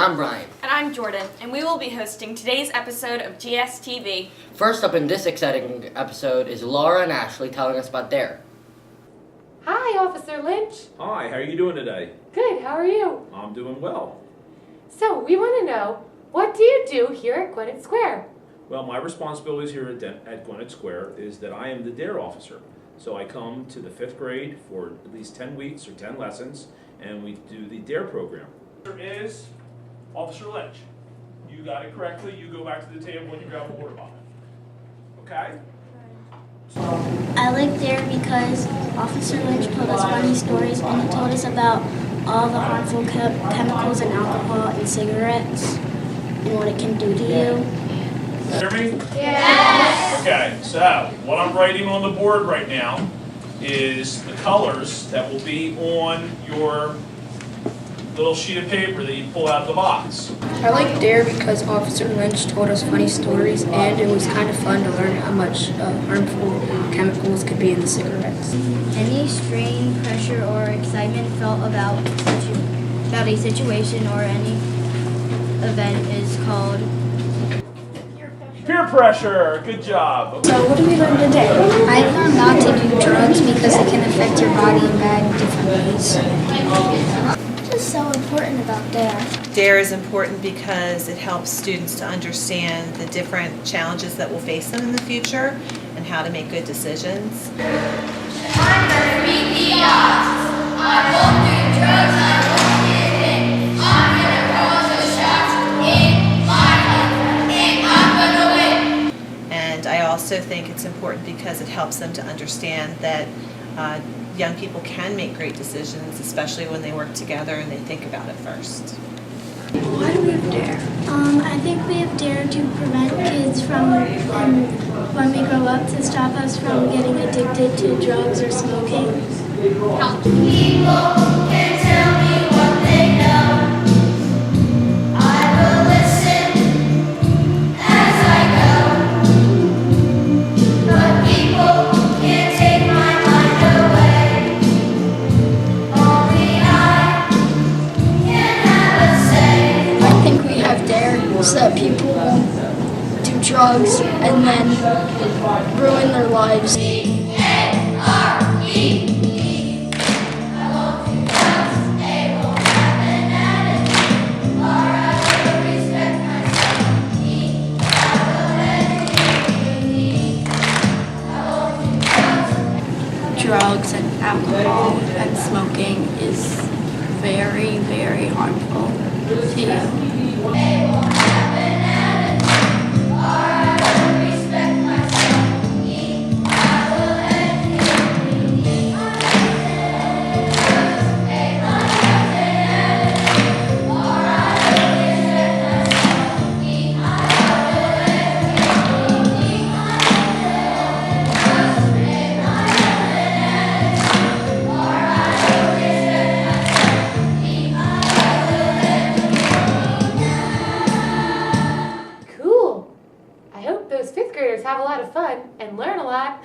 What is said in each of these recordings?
I'm Brian. And I'm Jordan, and we will be hosting today's episode of GSTV. First up in this exciting episode is Laura and Ashley telling us about DARE. Hi, Officer Lynch. Hi, how are you doing today? Good, how are you? I'm doing well. So, we want to know, what do you do here at Gwinnett Square? Well, my responsibilities here at Gwinnett Square is that I am the DARE officer. So I come to the 5th grade for at least 10 weeks or 10 lessons, and we do the DARE program. There is Officer Lynch. You got it correctly. You go back to the table and you grab a water bottle. Okay? I like DARE because Officer Lynch told us funny stories and he told us about all the harmful chemicals in alcohol and cigarettes and what it can do to you. Hear me? Yes! Okay, so what I'm writing on the board right now is the colors that will be on your little sheet of paper that you pull out of the box. I like DARE because Officer Lynch told us funny stories and it was kind of fun to learn how much harmful chemicals could be in the cigarettes. Any strain, pressure, or excitement felt about a situation or any event is called Peer pressure. Good job. So what did we learn today? I learned not to do drugs because it can affect your body in bad different ways. What is so important about DARE? DARE is important because it helps students to understand the different challenges that will face them in the future and how to make good decisions. I'm gonna beat the odds. I won't do drugs, I won't give in. I'm gonna call the shots in my life, and I'm gonna win. And I also think it's important because it helps them to understand that young people can make great decisions, especially when they work together and they think about it first. Why do we have DARE? I think we have DARE to prevent kids from, when we grow up, to stop us from getting addicted to drugs or smoking. People can tell me what they know. I will listen as I go. But people can't take my mind away. Only I can have a say. I think we have DARE so that people won't do drugs and then ruin their lives. Drugs and alcohol and smoking is very, very harmful to you. Cool. I hope those 5th graders have a lot of fun and learn a lot.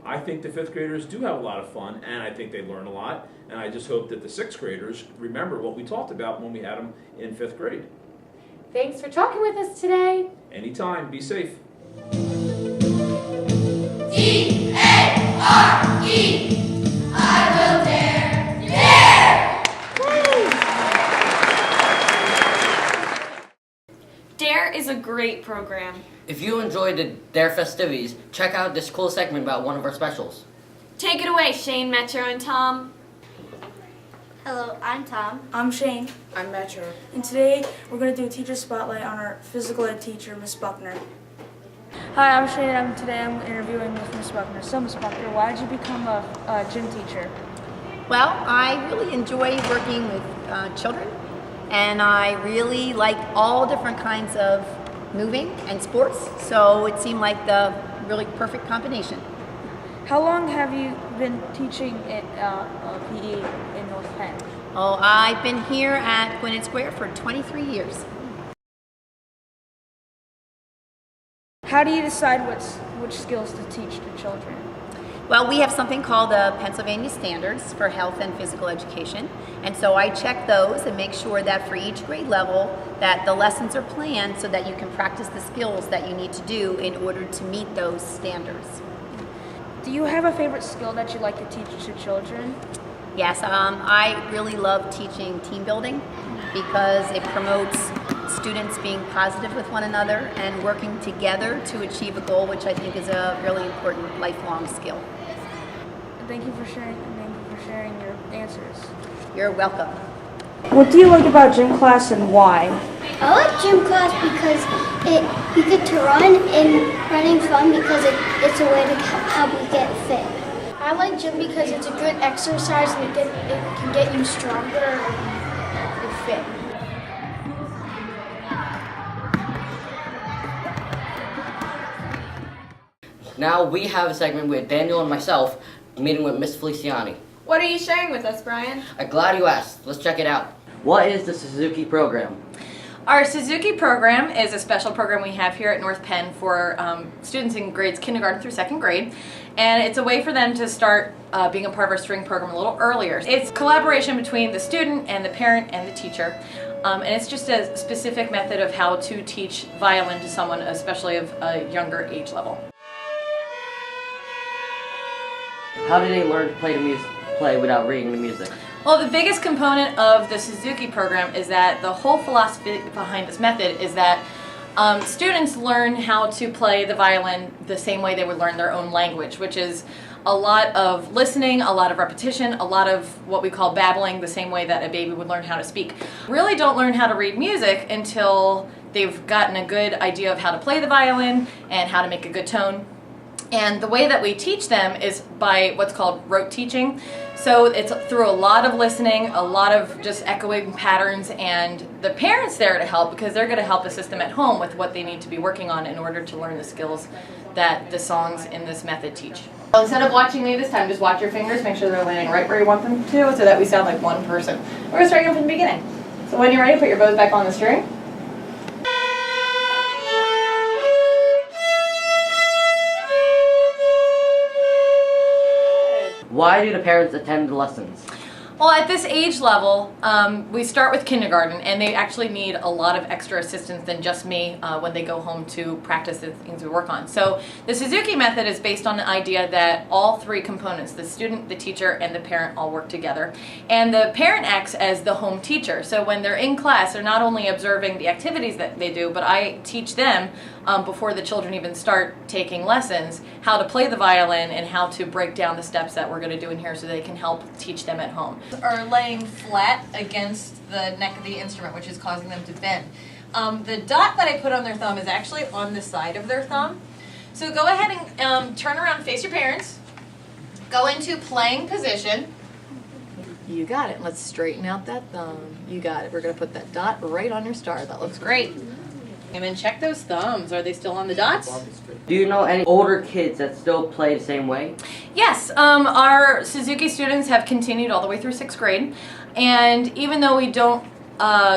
I think the 5th graders do have a lot of fun, and I think they learn a lot, and I just hope that the 6th graders remember what we talked about when we had them in 5th grade. Thanks for talking with us today. Anytime, be safe. DARE. I will dare. Dare! DARE is a great program. If you enjoyed the DARE festivities, check out this cool segment about one of our specials. Take it away, Shane, Metro, and Tom. Hello, I'm Tom. I'm Shane. I'm Metro. And today we're going to do a teacher spotlight on our physical ed teacher, Miss Buckner. Hi, I'm Shane, and today I'm interviewing with Miss Buckner. So, Miss Buckner, why did you become a gym teacher? Well, I really enjoy working with children, and I really like all different kinds of moving and sports, so it seemed like the really perfect combination. How long have you been teaching PE in North Penn? Oh, I've been here at Gwinnett Square for 23 years. How do you decide which skills to teach to children? Well, we have something called the Pennsylvania Standards for Health and Physical Education, and so I check those and make sure that for each grade level that the lessons are planned so that you can practice the skills that you need to do in order to meet those standards. Do you have a favorite skill that you like to teach to children? Yes, I really love teaching team building because it promotes students being positive with one another and working together to achieve a goal, which I think is a really important lifelong skill. Thank you for sharing your answers. You're welcome. What do you like about gym class and why? I like gym class because you get to run, and running's fun because it's a way to help you get fit. I like gym because it's a good exercise and it can get you stronger and fit. Now we have a segment with Daniel and myself meeting with Miss Feliciani. What are you sharing with us, Brian? I'm glad you asked. Let's check it out. What is the Suzuki program? Our Suzuki program is a special program we have here at North Penn for students in grades kindergarten through 2nd grade. And it's a way for them to start being a part of our string program a little earlier. It's collaboration between the student and the parent and the teacher. And it's just a specific method of how to teach violin to someone, especially of a younger age level. How do they learn to play without reading the music? Well, the biggest component of the Suzuki program is that the whole philosophy behind this method is that students learn how to play the violin the same way they would learn their own language, which is a lot of listening, a lot of repetition, a lot of what we call babbling, the same way that a baby would learn how to speak. Really don't learn how to read music until they've gotten a good idea of how to play the violin and how to make a good tone. And the way that we teach them is by what's called rote teaching. So it's through a lot of listening, a lot of just echoing patterns, and the parents there to help because they're going to help assist them at home with what they need to be working on in order to learn the skills that the songs in this method teach. So instead of watching me this time, just watch your fingers, make sure they're landing right where you want them to so that we sound like one person. We're going to start again from the beginning. So when you're ready, put your bows back on the string. Why do the parents attend the lessons? Well, at this age level, we start with kindergarten, and they actually need a lot of extra assistance than just me when they go home to practice the things we work on. So the Suzuki method is based on the idea that all three components, the student, the teacher, and the parent, all work together. And the parent acts as the home teacher. So when they're in class, they're not only observing the activities that they do, but I teach them before the children even start taking lessons how to play the violin and how to break down the steps that we're going to do in here so they can help teach them at home. Are laying flat against the neck of the instrument, which is causing them to bend. The dot that I put on their thumb is actually on the side of their thumb. So go ahead and turn around, face your parents, go into playing position. You got it. Let's straighten out that thumb. You got it. We're going to put that dot right on your star. That looks great. And then check those thumbs. Are they still on the dots? Do you know any older kids that still play the same way? Yes, our Suzuki students have continued all the way through 6th grade, and even though we don't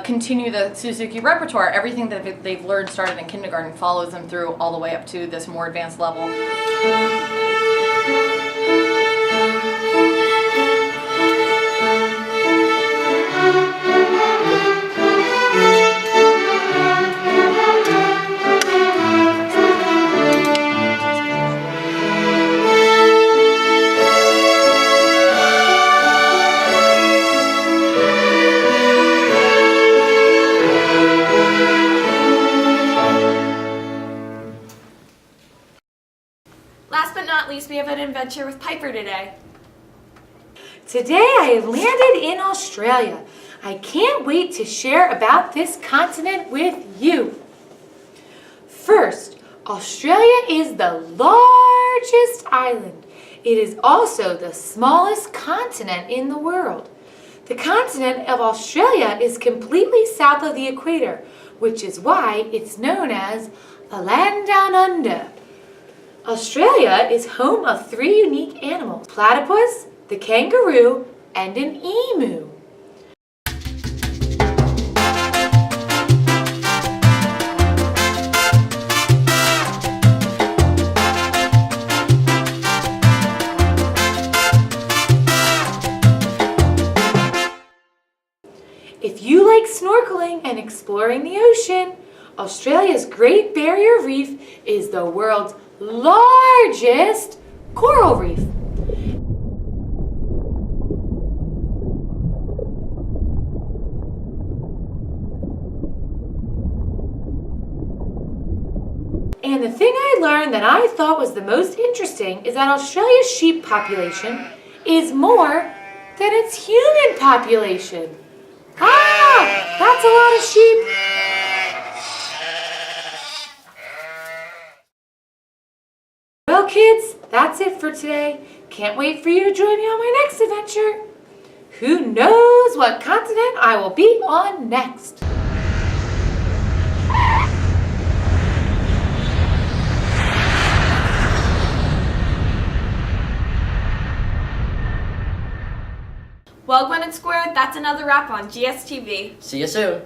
continue the Suzuki repertoire, everything that they've learned started in kindergarten follows them through all the way up to this more advanced level. Last but not least, we have an adventure with Piper today. Today I have landed in Australia. I can't wait to share about this continent with you. First, Australia is the largest island. It is also the smallest continent in the world. The continent of Australia is completely south of the equator, which is why it's known as the land down under. Australia is home of 3 unique animals: platypus, the kangaroo, and an emu. you like snorkeling and exploring the ocean, Australia's Great Barrier Reef is the world's largest coral reef. And the thing I learned that I thought was the most interesting is that Australia's sheep population is more than its human population. That's a lot of sheep. Well, kids, that's it for today. Can't wait for you to join me on my next adventure. Who knows what continent I will be on next? Well, Gwinnett Square, that's another wrap on GSTV. See you soon.